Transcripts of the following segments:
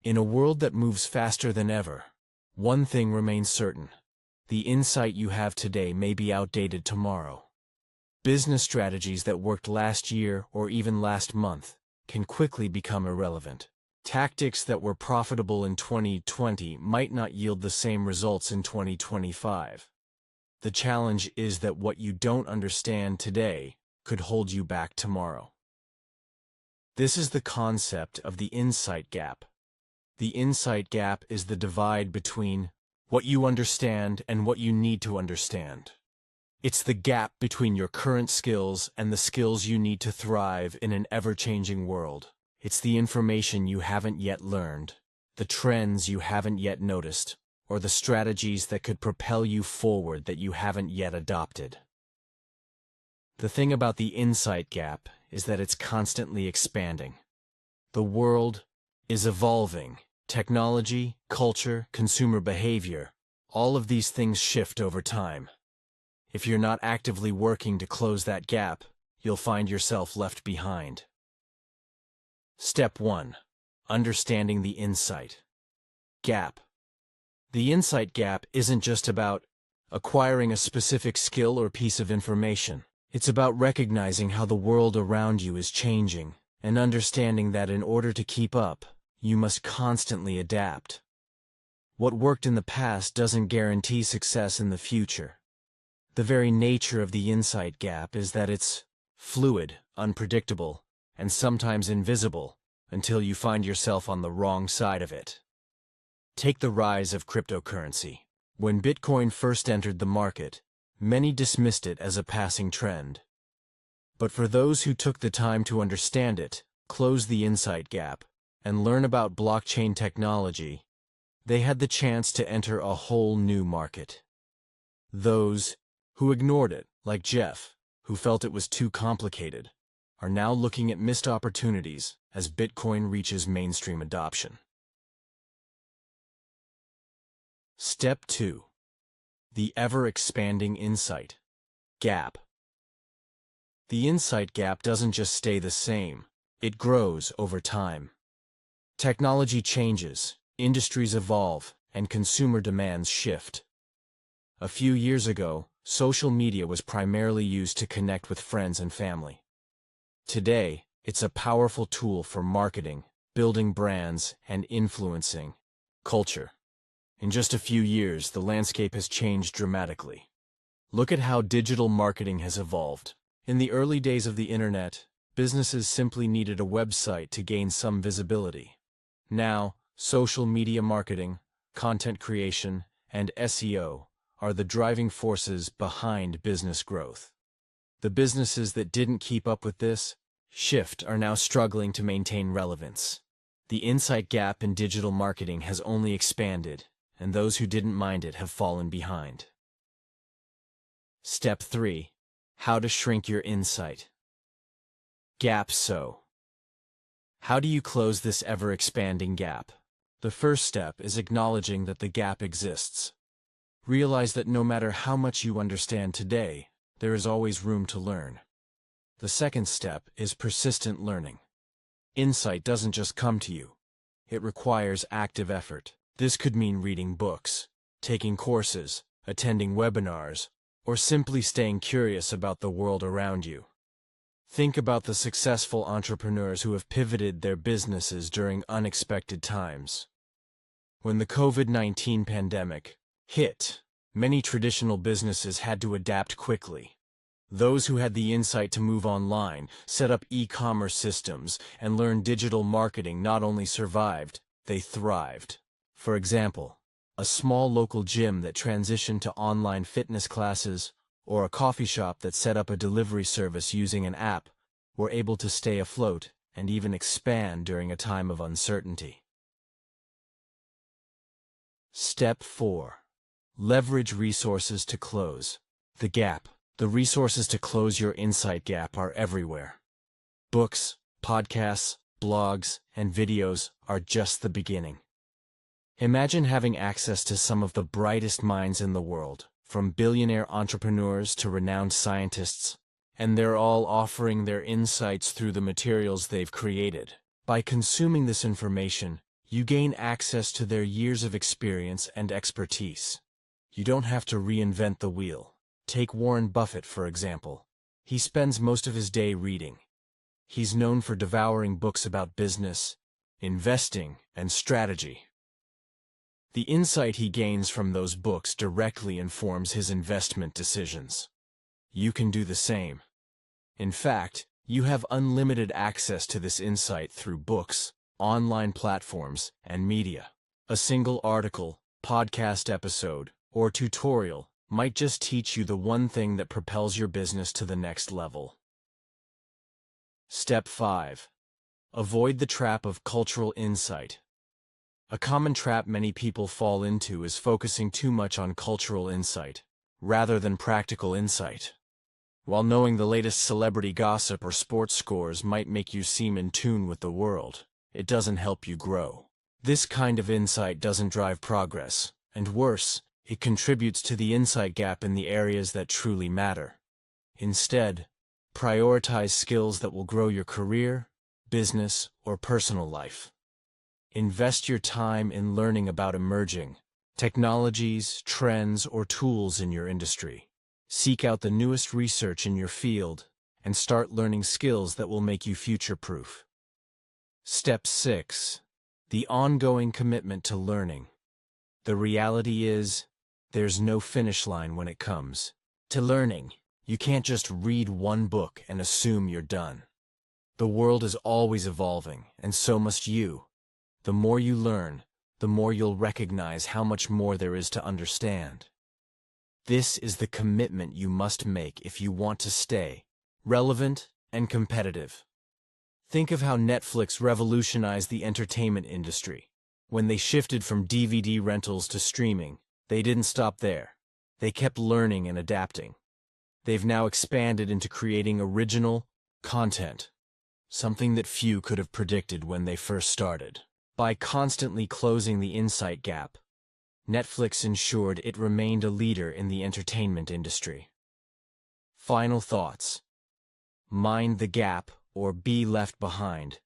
In a world that moves faster than ever, one thing remains certain. The insight you have today may be outdated tomorrow. Business strategies that worked last year or even last month can quickly become irrelevant. Tactics that were profitable in 2020 might not yield the same results in 2025. The challenge is that what you don't understand today could hold you back tomorrow. This is the concept of the insight gap. The insight gap is the divide between what you understand and what you need to understand. It's the gap between your current skills and the skills you need to thrive in an ever-changing world. It's the information you haven't yet learned, the trends you haven't yet noticed, or the strategies that could propel you forward that you haven't yet adopted. The thing about the insight gap is that it's constantly expanding. The world is evolving. Technology, culture, consumer behavior, all of these things shift over time. If you're not actively working to close that gap, you'll find yourself left behind. Step 1. Understanding the insight gap. The insight gap isn't just about acquiring a specific skill or piece of information. It's about recognizing how the world around you is changing and understanding that in order to keep up, you must constantly adapt. What worked in the past doesn't guarantee success in the future. The very nature of the insight gap is that it's fluid, unpredictable, and sometimes invisible until you find yourself on the wrong side of it. Take the rise of cryptocurrency. When Bitcoin first entered the market, many dismissed it as a passing trend. But for those who took the time to understand it, close the insight gap, and learn about blockchain technology, they had the chance to enter a whole new market. Those who ignored it, like Jeff, who felt it was too complicated, are now looking at missed opportunities as Bitcoin reaches mainstream adoption. Step 2. The ever-expanding insight gap. The insight gap doesn't just stay the same, it grows over time. Technology changes, industries evolve, and consumer demands shift. A few years ago, social media was primarily used to connect with friends and family. Today, it's a powerful tool for marketing, building brands, and influencing culture. In just a few years, the landscape has changed dramatically. Look at how digital marketing has evolved. In the early days of the internet, businesses simply needed a website to gain some visibility. Now, social media marketing, content creation, and SEO are the driving forces behind business growth. The businesses that didn't keep up with this shift are now struggling to maintain relevance. The insight gap in digital marketing has only expanded, and those who didn't mind it have fallen behind. Step 3. How to shrink your insight gap. So, how do you close this ever-expanding gap? The first step is acknowledging that the gap exists. Realize that no matter how much you understand today, there is always room to learn. The second step is persistent learning. Insight doesn't just come to you. It requires active effort. This could mean reading books, taking courses, attending webinars, or simply staying curious about the world around you. Think about the successful entrepreneurs who have pivoted their businesses during unexpected times. When the COVID-19 pandemic hit, many traditional businesses had to adapt quickly. Those who had the insight to move online, set up e-commerce systems, and learn digital marketing not only survived, they thrived. For example, a small local gym that transitioned to online fitness classes, or a coffee shop that set up a delivery service using an app, were able to stay afloat and even expand during a time of uncertainty. Step 4. Leverage resources to close the gap. The resources to close your insight gap are everywhere. Books, podcasts, blogs, and videos are just the beginning. Imagine having access to some of the brightest minds in the world, from billionaire entrepreneurs to renowned scientists, and they're all offering their insights through the materials they've created. By consuming this information, You gain access to their years of experience and expertise. You don't have to reinvent the wheel. Take Warren Buffett, for example. He spends most of his day reading. He's known for devouring books about business, investing, and strategy. The insight he gains from those books directly informs his investment decisions. You can do the same. In fact, you have unlimited access to this insight through books, online platforms, and media. A single article, podcast episode, or tutorial might just teach you the one thing that propels your business to the next level. Step 5. Avoid the trap of cultural insight. A common trap many people fall into is focusing too much on cultural insight, rather than practical insight. While knowing the latest celebrity gossip or sports scores might make you seem in tune with the world, it doesn't help you grow. This kind of insight doesn't drive progress, and worse, it contributes to the insight gap in the areas that truly matter. Instead, prioritize skills that will grow your career, business, or personal life. Invest your time in learning about emerging technologies, trends, or tools in your industry. Seek out the newest research in your field and start learning skills that will make you future-proof. Step 6. The ongoing commitment to learning. The reality is, there's no finish line when it comes to learning. You can't just read one book and assume you're done. The world is always evolving, and so must you. The more you learn, the more you'll recognize how much more there is to understand. This is the commitment you must make if you want to stay relevant and competitive. Think of how Netflix revolutionized the entertainment industry. When they shifted from DVD rentals to streaming, they didn't stop there. They kept learning and adapting. They've now expanded into creating original content, something that few could have predicted when they first started. By constantly closing the insight gap, Netflix ensured it remained a leader in the entertainment industry. Final thoughts. Mind the gap or be left behind.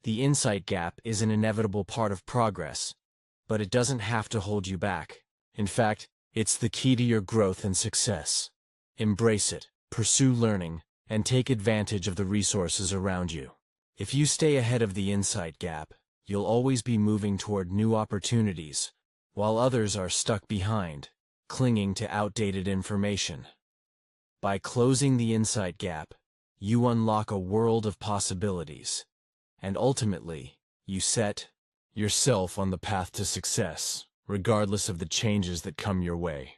The insight gap is an inevitable part of progress, but it doesn't have to hold you back. In fact, it's the key to your growth and success. Embrace it, pursue learning, and take advantage of the resources around you. If you stay ahead of the insight gap, you'll always be moving toward new opportunities, while others are stuck behind, clinging to outdated information. By closing the insight gap, you unlock a world of possibilities, and ultimately, you set yourself on the path to success, regardless of the changes that come your way.